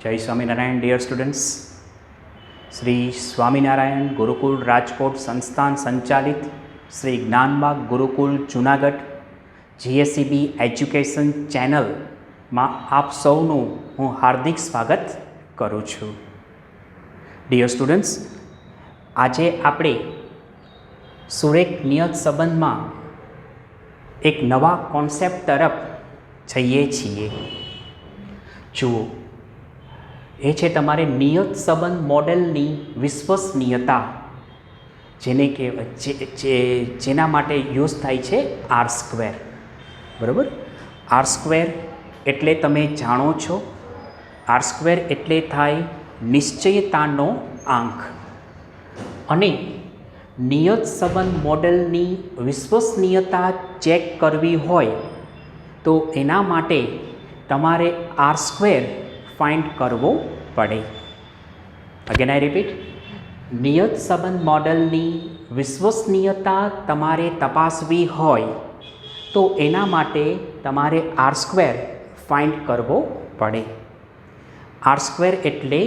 જય Swaminarayan dear students. Shri Swaminarayan ગુરુકુળ રાજકોટ સંસ્થાન સંચાલિત શ્રી જ્ઞાનબાગ ગુરુકુલ જુનાગઢ જીએસસીબી એજ્યુકેશન ચેનલમાં આપ સૌનું હું હાર્દિક સ્વાગત કરું છું. ડિયર સ્ટુડન્ટ્સ, આજે આપણે સુરેખ નિયત સંબંધમાં એક નવા કોન્સેપ્ટ તરફ જઈએ છીએ. જુઓ, એ છે તમારે નિયત સંબંધ મોડેલની વિશ્વસનીયતા, જેને જેના માટે યુઝ થાય છે આર સ્ક્વેર. બરાબર? આર સ્ક્વેર એટલે તમે જાણો છો, આર સ્ક્વેર એટલે થાય નિશ્ચયતાનો આંક. અને નિયત સંબંધ મોડેલની વિશ્વસનીયતા ચેક કરવી હોય તો એના માટે તમારે આર સ્ક્વેર ફાઇન્ડ કરવો પડે. અગેન આઈ રિપીટ, નિયત સંબંધ મોડેલની વિશ્વસનીયતા તમારે તપાસવી હોય તો એના માટે તમારે આર સ્ક્વેર ફાઇન્ડ કરવો પડે. આર સ્ક્વેર એટલે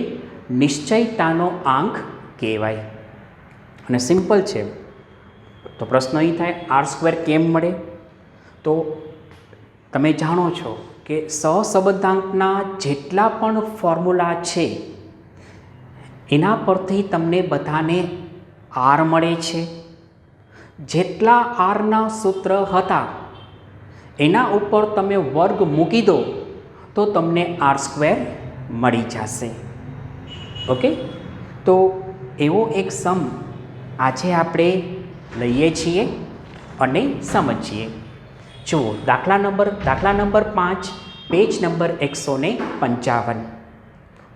નિશ્ચયતાનો આંક કહેવાય. અને સિમ્પલ છે. તો પ્રશ્ન એ થાય, આર સ્ક્વેર કેમ મળે? તો તમે જાણો છો કે સહસંબંધાંકના જેટલા પણ ફોર્મ્યુલા છે એના પરથી તમને બધાને આર મળે છે. જેટલા આરના સૂત્ર હતા એના ઉપર તમે વર્ગ મૂકી દો તો તમને આર સ્ક્વેર મળી જશે. ઓકે, તો એવો એક સમ આજે આપણે લઈએ છીએ અને સમજીએ. જુઓ, દાખલા નંબર 5, પેજ નંબર 155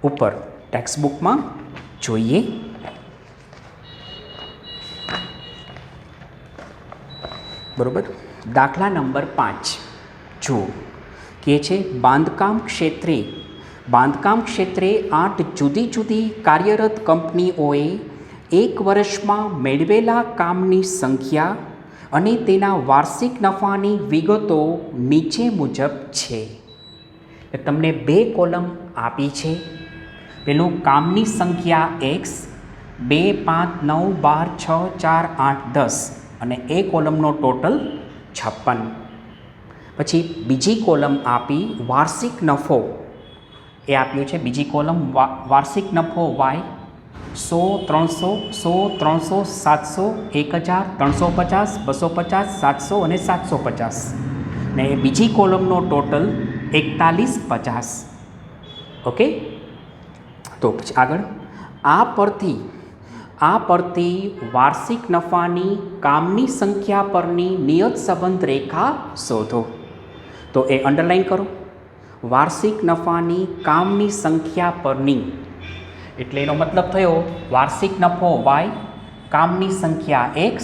ઉપર ટેક્સ્ટબુકમાં જોઈએ. બરાબર? દાખલા નંબર 5 જુઓ, કે છે બાંધકામ ક્ષેત્રે 8 જુદી જુદી કાર્યરત કંપનીઓએ એક વર્ષમાં મેળવેલા કામની સંખ્યા અને તેના વાર્ષિક નફાની વિગતો નીચે મુજબ છે. તમને 2 કોલમ આપી છે. પેલું કામની સંખ્યા x 2, 5, 9, 12, 6, 4, 8, 10 અને એ કોલમનો ટોટલ 56. પછી બીજી કોલમ આપી વાર્ષિક નફો, એ આપ્યું છે. બીજી કોલમ વાર્ષિક નફો y 100, 300, 100, 300, 700, 1000, 350, 250, 700 અને 750 ને બીજી કોલમનો ટોટલ 4150. ઓકે, તો પછી આગળ આ પરથી વાર્ષિક નફાની કામની સંખ્યા પરની નિયત સંબંધ રેખા શોધો. તો એ અંડરલાઈન કરો. વાર્ષિક નફાની કામની સંખ્યા પરની એટલે એનો મતલબ થયો વાર્ષિક નફો y, કામની સંખ્યા x,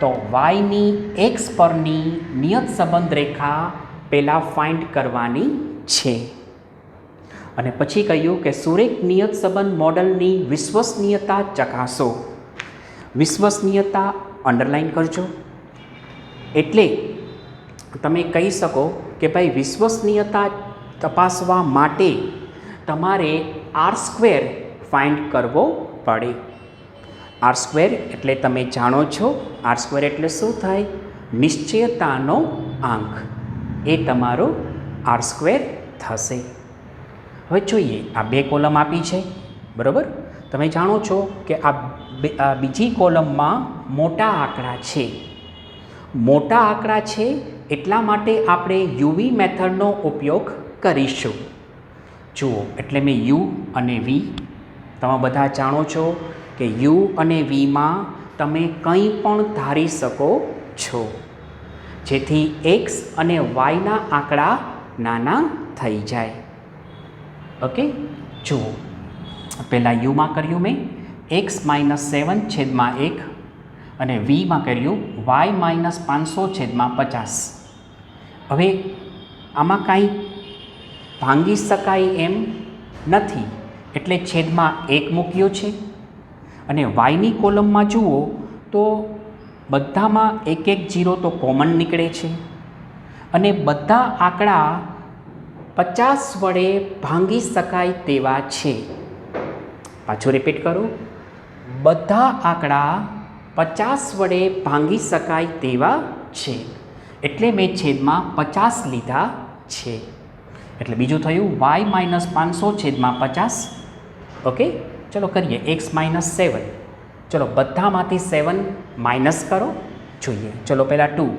તો yની x પરની નિયત સંબંધ રેખા પહેલાં ફાઇન્ડ કરવાની છે. અને પછી કહ્યું કે સુરેખ નિયત સંબંધ મોડલની વિશ્વસનીયતા ચકાસો. વિશ્વસનીયતા અંડરલાઈન કરજો. એટલે તમે કહી શકો કે ભાઈ વિશ્વસનીયતા તપાસવા માટે તમારે આર સ્ક્વેર ફાઇન્ડ કરવો પડે. આર સ્ક્વેર એટલે તમે જાણો છો, આર સ્ક્વેર એટલે શું થાય? નિશ્ચયતાનો આંક. એ તમારો આર સ્ક્વેર થશે. હવે જોઈએ, આ 2 કોલમ આપી છે. બરાબર? તમે જાણો છો કે આ બીજી કોલમમાં મોટા આંકડા છે. મોટા આંકડા છે એટલા માટે આપણે યુવી મેથડનો ઉપયોગ કરીશું. જુઓ, એટલે મેં યુ અને વી, તમે બધા જાણો છો કે યુ અને વીમાં તમે કંઈ પણ ધારી શકો છો જેથી એક્સ અને વાયના આંકડા નાના થઈ જાય. ઓકે, જુઓ, પહેલાં યુમાં કર્યું મેં x-7/1 અને વીમાં કર્યું y-500/50. હવે આમાં કાંઈ ભાંગી શકાય એમ નથી એટલે છેદમાં 1 મૂક્યો છે. અને વાયની કોલમમાં જુઓ તો બધામાં 1 0 તો કોમન નીકળે છે. અને બધા આંકડા 50 વડે ભાંગી શકાય તેવા છે. પાછું રિપીટ કરું, બધા આંકડા 50 વડે ભાંગી શકાય તેવા છે, એટલે મેં છેદમાં 50 લીધા છે. એટલે બીજું થયું y-500 છેદમાં 50. ઓકે, ચલો કરીએ. x - 7. ચલો બધામાંથી 7 માઇનસ કરો, જોઈએ. ચલો પહેલાં 2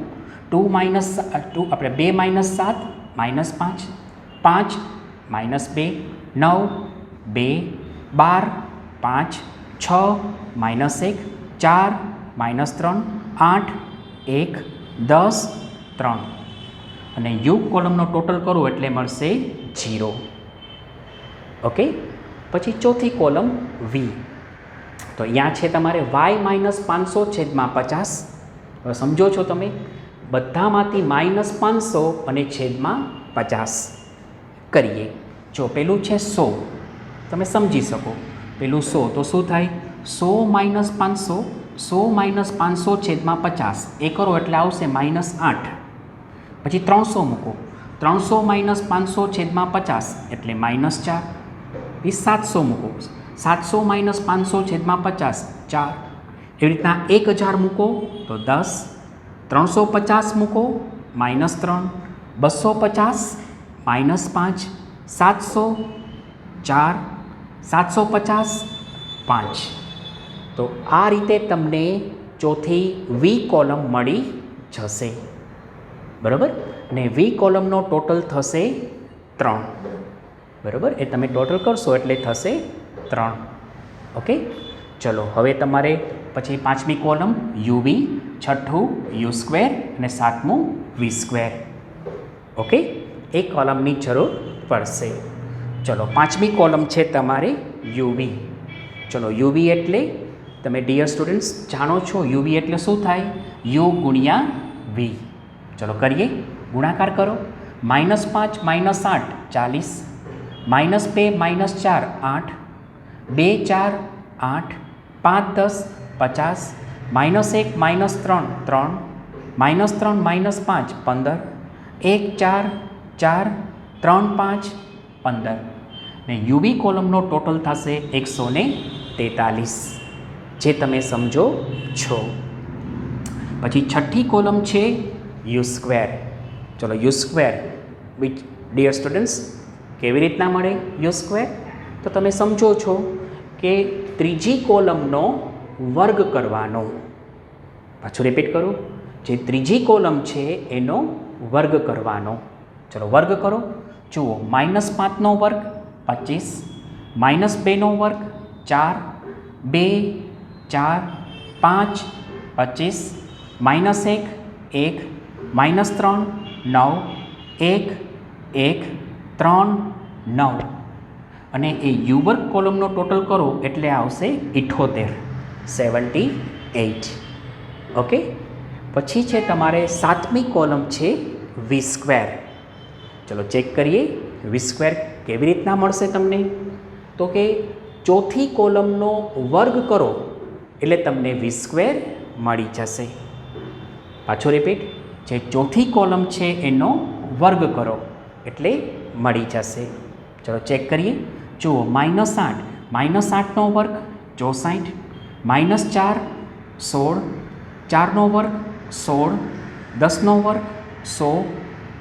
આપણે 2 - 7 -5, 5 - 2 9, 2 12, 5 6 - 1 4 - 3 8 1 10 3. અને યુ કોલમનો ટોટલ કરો એટલે મળશે 0. ઓકે, પછી ચોથી કોલમ વી. તો અહીંયા છે તમારે y-500 છેદમાં 50. હવે સમજો છો તમે, બધામાંથી -500 અને છેદમાં 50 કરીએ. જો પેલું છે 100, તમે સમજી શકો. પેલું 100 તો શું થાય? 100 - 500, 100 - 500 છેદમાં 50 એ કરો એટલે આવશે -8. પછી 300 મૂકો, 300 - 500 છેદમાં 50 એટલે -4. પછી 700 મૂકો, 700 - 500 છેદમાં 50 4. એવી રીતના 1000 મૂકો તો 10, 350 મૂકો -3, 250 -5, 700 4, 750 5. તો આ રીતે તમને ચોથી વી કોલમ મળી જશે. બરાબર, અને વી કોલમનો ટોટલ થશે 3. બરાબર, એ તમે ટોટલ કરશો એટલે થશે 3. ઓકે, ચલો હવે તમારે પછી પાંચમી કોલમ યુવી, છઠ્ઠું u² અને સાતમું v². ઓકે, એ કોલમની જરૂર પડશે. ચલો પાંચમી કોલમ છે તમારે યુવી. ચલો યુવી એટલે તમે ડિયર સ્ટુડન્ટ્સ જાણો છો, યુવી એટલે શું થાય? યુ ગુણ્યા વી. ચલો કરીએ, ગુણાકાર કરો. -5 - 8 40, -2 - 4 8, 2 4 8, 5 10 50, -1 - 3 3, -3 - 5 15, 1 4 4 3 5 15. ને યુવી કોલમનો ટોટલ થશે 143, જે તમે સમજો છો. પછી છઠ્ઠી કોલમ છે u². ચલો u², વિચ ડિયર સ્ટુડન્ટ્સ કેવી રીતના મળે u²? તો તમે સમજો છો કે ત્રીજી કોલમનો વર્ગ કરવાનો. પાછું રિપીટ કરું, જે ત્રીજી કોલમ છે એનો વર્ગ કરવાનો. ચલો વર્ગ કરો. જુઓ, -5નો વર્ગ 25, -2નો વર્ગ 4, 2 4 5 25, -1 1, -3 9, 1 1 3 9. અને એ યુ વર્ગ કોલમનો ટોટલ કરો એટલે આવશે 78, 78. ઓકે, પછી છે તમારે સાતમી કોલમ છે v². ચલો ચેક કરીએ v² કેવી રીતના મળશે તમને. તો કે ચોથી કોલમનો વર્ગ કરો એટલે તમને v² મળી જશે. પાછો રિપીટ, જે ચોથી કોલમ છે એનો વર્ગ કરો એટલે મળી જશે. ચલો ચેક કરીએ. જુઓ, -8, -8નો વર્ગ 64, -4 16, 4નો વર્ગ 16, 10નો વર્ગ 100,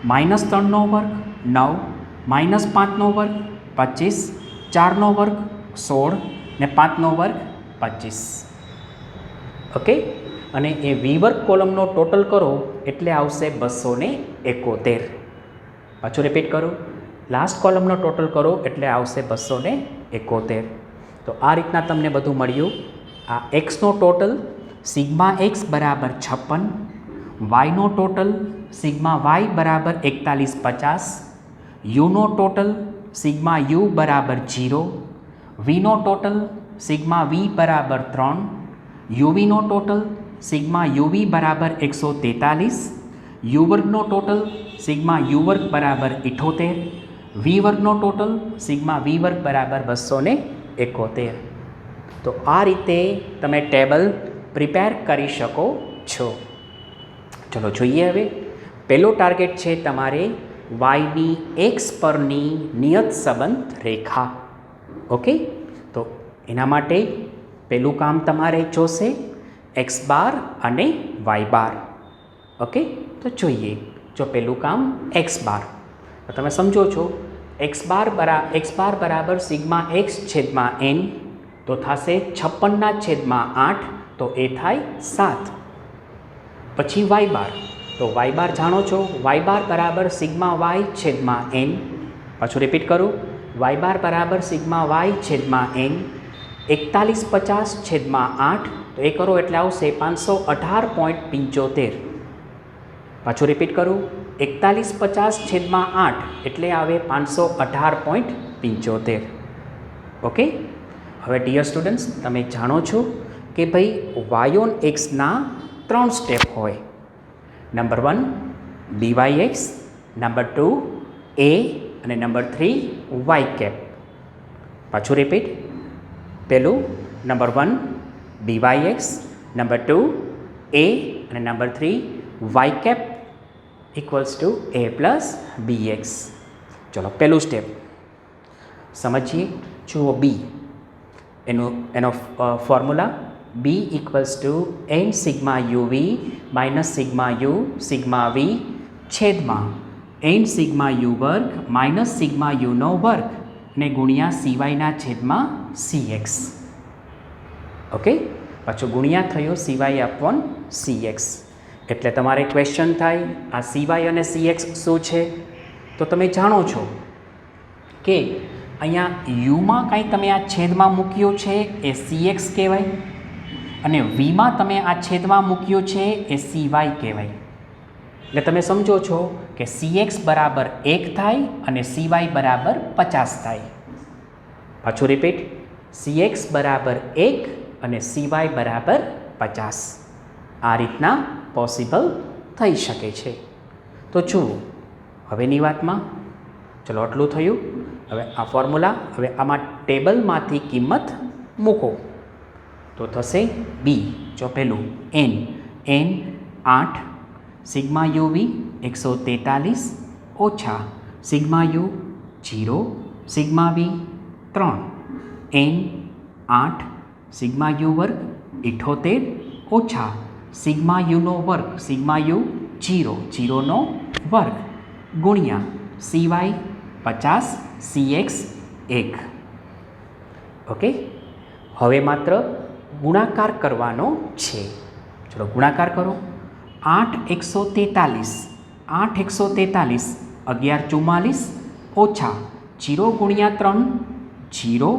-3નો વર્ગ 9, -5નો વર્ગ 25, 4નો વર્ગ 16 ને 5નો વર્ગ 25. ઓકે, અને એ વી વર્ગ કોલમનો ટોટલ કરો એટલે આવશે 271. પાછું રિપીટ કરું, લાસ્ટ કોલમનો ટોટલ કરો એટલે આવશે 271. તો આ રીતના તમને બધું મળ્યું. આ એક્સનો ટોટલ σx બરાબર 56, વાયનો ટોટલ σy બરાબર 4150, યુનો ટોટલ σu બરાબર 0, વીનો ટોટલ σv બરાબર 3, યુવીનો ટોટલ σuv બરાબર 143, યુ વર્ગનો ટોટલ σu વર્ગ બરાબર 78, વી વર્ગનો ટોટલ σv વર્ગ બરાબર 271. તો આ રીતે તમે ટેબલ પ્રિપેર કરી શકો છો. ચલો જોઈએ હવે. પહેલો ટાર્ગેટ છે તમારે વાયની એક્સ પરની નિયત સંબંધ રેખા. ઓકે, તો એના માટે પહેલું કામ તમારે જોશે એક્સ બાર અને વાય બાર. ઓકે, તો જોઈએ. જો પહેલું કામ એક્સ બાર, તો તમે સમજો છો એક્સ બાર બરાબર સિગ્મા એક્સ છેદમાં એન, તો થશે 56/8, તો એ થાય 7. પછી વાય બાર, તો વાય બાર જાણો છો વાય બાર બરાબર સિગ્મા વાય છેદમાં એન. પાછું રિપીટ કરું, વાય બાર બરાબર સિગ્મા વાય છેદમાં એન. 4150/8, તો એ કરો એટલે આવશે 518.75. પાછું રિપીટ કરું, 4150/8 એટલે આવે 518.75. ઓકે, હવે ડિયર સ્ટુડન્ટ્સ, તમે જાણો છો કે ભાઈ વાય ઓન એક્સના 3 સ્ટેપ હોય. Number 1 DY X, number 2 A અને નંબર 3 વાય કેપ. પાછું રિપીટ, પહેલું number 1 DY X, number 2 A અને number 3 Y cap equals to A plus B X. ચલો પહેલું સ્ટેપ સમજીએ. જુઓ બી, એનો formula B equals to N sigma UV minus sigma U sigma V છેદમાં N sigma you વર્ગ minus sigma યુનો વર્ગ ને ગુણ્યા સીવાયના છેદમાં સી એક્સ. ઓકે, પાછું ગુણ્યા થયો સીવાય અપોન સી એક્સ. એટલે તમારે ક્વેશ્ચન થાય આ સીવાય અને સી એક્સ શું છે? તો તમે જાણો છો કે અહીંયા યુમાં કાંઈ તમે આ છેદમાં મૂક્યું છે એ સી એક્સ કહેવાય, અને વીમાં તમે આ છેદમાં મૂક્યું છે એ સી વાય કહેવાય. એટલે તમે સમજો છો કે સી એક્સ બરાબર 1 થાય અને સી વાય બરાબર 50 થાય. પાછું રિપીટ, સી એક્સ બરાબર 1 અને સી વાય બરાબર 50. આ રીતના પોસિબલ થઈ શકે છે. તો જુઓ હવેની વાતમાં, ચલો આટલું થયું. હવે આ ફોર્મ્યુલા, હવે આમાં ટેબલમાંથી કિંમત મૂકો તો થશે બી. જો પહેલું એન 8 સિગ્મા યુવી 143 ઓછા sigma u 0 sigma v 3 n 8 sigma you વર્ગ 78 ઓછા સિગ્મા યુનો વર્ગ સિગ્મા યુ 0નો વર્ગ ગુણ્યા c y 50 c x 1. Okay, હવે માત્ર ગુણાકાર કરવાનો છે. ચલો ગુણાકાર કરો. 8 143 1144 ઓછા 0 ગુણ્યા 3 0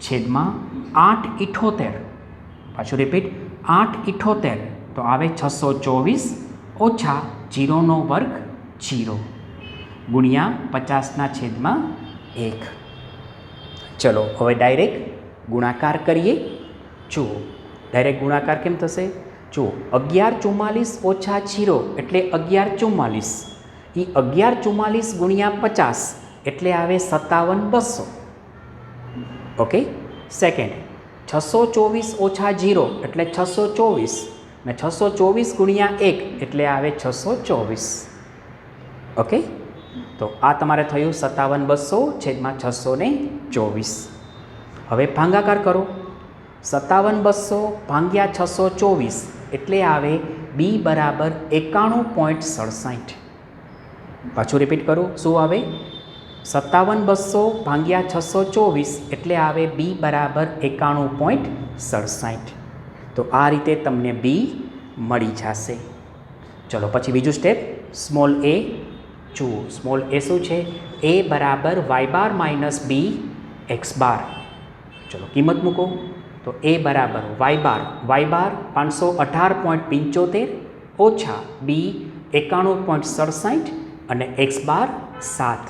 છેદમાં 8 78. પાછું રિપીટ, 8 78 તો આવે 624 ઓછા 0નો વર્ગ 0 ગુણ્યા 50ના છેદમાં 1. ચલો હવે ડાયરેક્ટ ગુણાકાર કરીએ. જુઓ ડાયરેક્ટ ગુણાકાર કેમ થશે? જુઓ 1144 ઓછા 0 એટલે 1144, એ 1144 ગુણ્યા 50 એટલે આવે 57200. ઓકે, સેકન્ડ 624 ઓછા 0 એટલે 624 ને 624 ગુણ્યા 1 એટલે આવે 624. ઓકે, તો આ તમારે થયું 57200 છેદમાં 624. હવે ભાગાકાર કરો. 57200 ભાગ્યા 624 એટલે આવે બી બરાબર 91.67. પાછું રિપીટ કરું, શું આવે? 57200 ભાગ્યા 624 એટલે આવે બી બરાબર 91.67. તો આ રીતે તમને બી મળી જશે. ચલો પછી બીજું સ્ટેપ સ્મોલ એ. જુઓ સ્મોલ એ શું છે? એ બરાબર વાય બાર માઇનસ બી એક્સ બાર. ચલો કિંમત મૂકો. તો એ બરાબર વાય બાર 518.75 ઓછા બી 91.67 અને એક્સ બાર 7.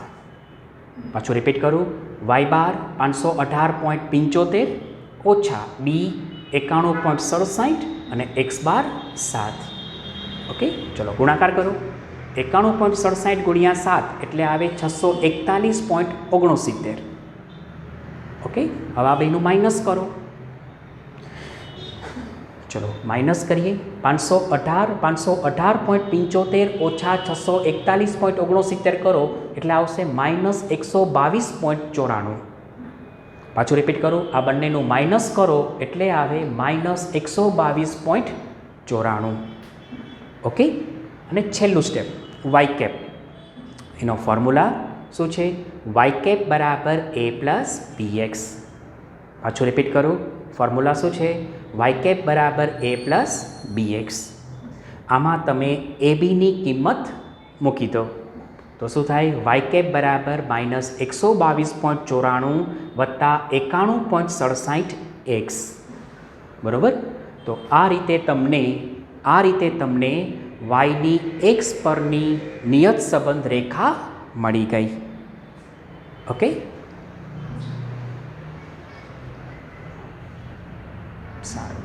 પાછું રિપીટ કરું, વાય બાર 518.75 ઓછા બી 91.67 અને એક્સ બાર 7. ઓકે, ચલો ગુણાકાર કરો. 91.67 ગુણ્યા 7 એટલે આવે 641.69. ઓકે, હવે આ બેનું માઇનસ કરો. चलो माइनस करिए 518.75 ओछा 641.69 करो એટલે આવશે -122.94. પાછું રિપીટ કરું, આ બંનેનું માઇનસ કરો એટલે આવે -122.94. ઓકે. અને છેલ્લું સ્ટેપ વાય કેપ, એનો ફોર્મ્યુલા શું છે? વાય કેપ બરાબર a પ્લસ bx. પાછું રિપીટ કરું, ફોર્મ્યુલા શું છે? વાય કેપ બરાબર a પ્લસ bx. આમાં તમે એ બીની કિંમત મૂકી દો તો શું થાય? વાય કેપ બરાબર -122.94 વત્તા 91.67x. બરાબર. તો આ રીતે તમને વાયની એક્સ પરની નિયત સંબંધ રેખા મળી ગઈ. ઓકે. સારું.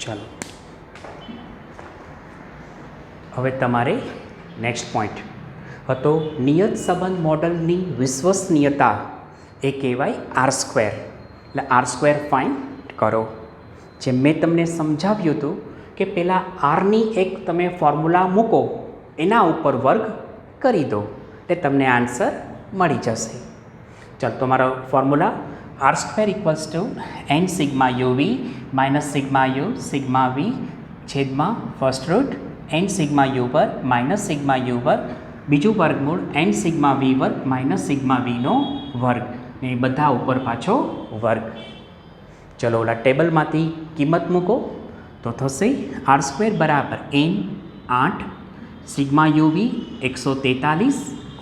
ચાલો હવે તમારે નેક્સ્ટ પોઈન્ટ હતો નિયત સંબંધ મોડલની વિશ્વસનીયતા એ કહેવાય આર સ્ક્વેર. એટલે આર સ્ક્વેર ફાઇન્ડ કરો. જેમ મેં તમને સમજાવ્યું હતું કે પહેલાં આરની એક તમે ફોર્મ્યુલા મૂકો, એના ઉપર વર્ગ કરી દો એટલે તમને આન્સર મળી જશે. ચાલો, તો મારો formula r² = n sigma uv minus sigma u sigma v છેદમાં first root n sigma u વર્ગ માઇનસ સિગ્મા u વર્ગ બીજું વર્ગમૂળ n સિગ્મા v વર્ગ માઇનસ સિગ્મા vનો વર્ગ, ને એ બધા ઉપર પાછો વર્ગ. ચલો, ઓલા ટેબલમાંથી કિંમત મૂકો તો થશે r² = n 8 સિગ્મા uv 143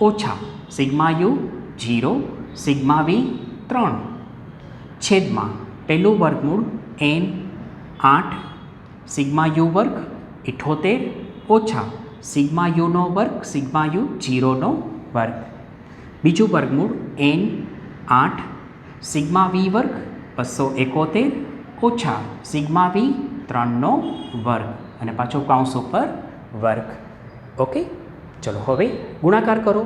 ઓછા સિગ્મા u 0 સિગ્મા v 3 છેદમાં પહેલું વર્ગમૂળ n 8 સિગ્મા u વર્ગ 78 ઓછા સિગ્મા uનો વર્ગ સિગ્મા u 0નો વર્ગ, બીજું વર્ગમૂળ n 8 સિગ્મા v વર્ગ 271 ઓછા સિગ્મા v 3નો વર્ગ અને પાછો કૌંસ ઉપર વર્ગ. ઓકે, ચલો હવે ગુણાકાર કરો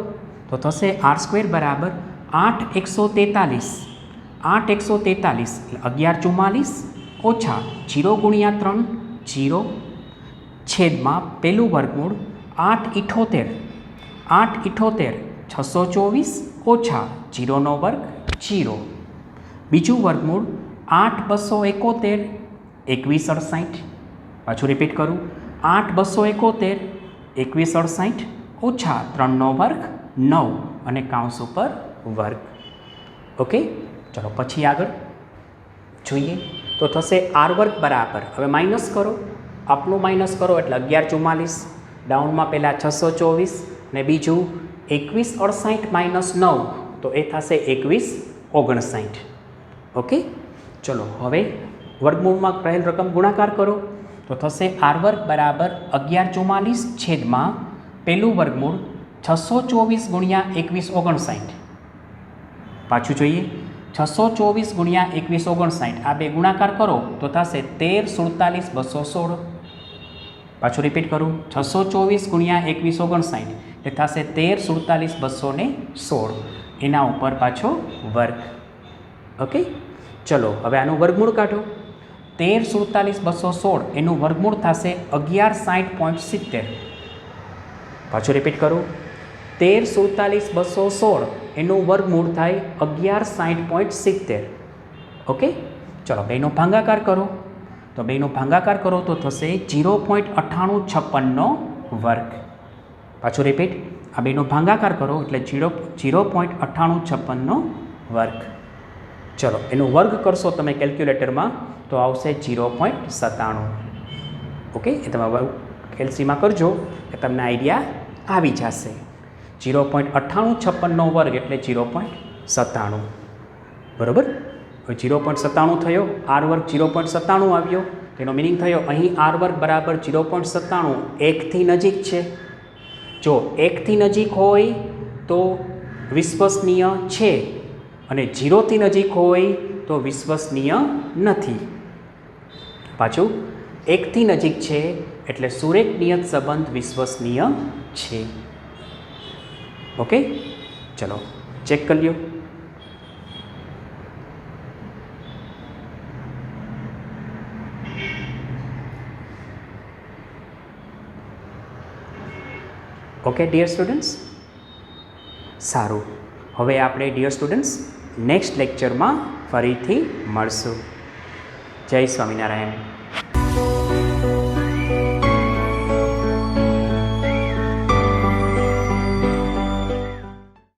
તો થશે r² = 8 143 8 143 એટલે 11 44 ઓછા 0 × 3 0 છેદમાં પહેલું વર્ગમૂળ 8 78 8 78 624 ઓછા 0નો વર્ગ 0, બીજું વર્ગમૂળ 8 271 21 68 પાછું રિપીટ કરું 8 271 21 68 ઓછા 3નો વર્ગ 9 અને કૌંસ ઉપર વર્ગ. ઓકે, ચલો પછી આગળ જોઈએ તો થશે r² બરાબર, હવે માઇનસ કરો, અપનું માઇનસ કરો એટલે 11 44, ડાઉનમાં પહેલાં 624 ને બીજું 21 68 - 9 તો એ થશે 21 59. ઓકે, ચલો હવે વર્ગમૂળમાં રહેલ રકમ ગુણાકાર કરો તો થશે r² = 11 44 છેદમાં પહેલું વર્ગમૂળ 624 × 21 59, પાછું જોઈએ 624 × 21 59, આ બે ગુણાકાર કરો તો થશે 13 47 216, પાછું રિપીટ કરું 624 × 21 59 એટલે થશે 13 47 216, એના ઉપર પાછો વર્ગ. ઓકે, ચલો હવે આનું વર્ગમૂળ કાઢો. 13 47 216 એનું વર્ગમૂળ થશે 1160.70, પાછું રિપીટ કરું 13 47 216 એનું વર્ગમૂળ થાય 1160.70. ઓકે, ચલો બેનો ભાગાકાર કરો તો બેનો ભાગાકાર કરો તો થશે 0.9856નો વર્ગ. પાછું રિપીટ, આ બેનો ભાગાકાર કરો એટલે 0.9856નો વર્ગ. ચલો એનો વર્ગ કરશો તમે કેલ્ક્યુલેટરમાં તો આવશે 0.97. ઓકે, એ તમે કેલ્સીમાં કરજો કે તમને આઈડિયા આવી જશે. 0.9856નો વર્ગ એટલે 0.97. બરાબર, 0.97 થયો, r² 0.97 આવ્યો, તેનો મિનિંગ થયો અહીં r² બરાબર 0.97 1થી નજીક છે. જો 1થી નજીક હોય તો વિશ્વસનીય છે અને 0થી નજીક હોય તો વિશ્વસનીય નથી. પાછું 1થી નજીક છે એટલે સુરેખ નિયત સંબંધ વિશ્વસનીય છે. ઓકે, ચલો ચેક કરી લ્યો. ઓકે ડિયર સ્ટુડન્ટ્સ, સારું. હવે આપણે ડિયર સ્ટુડન્ટ્સ નેક્સ્ટ લેક્ચરમાં ફરીથી મળશું. જય સ્વામિનારાયણ.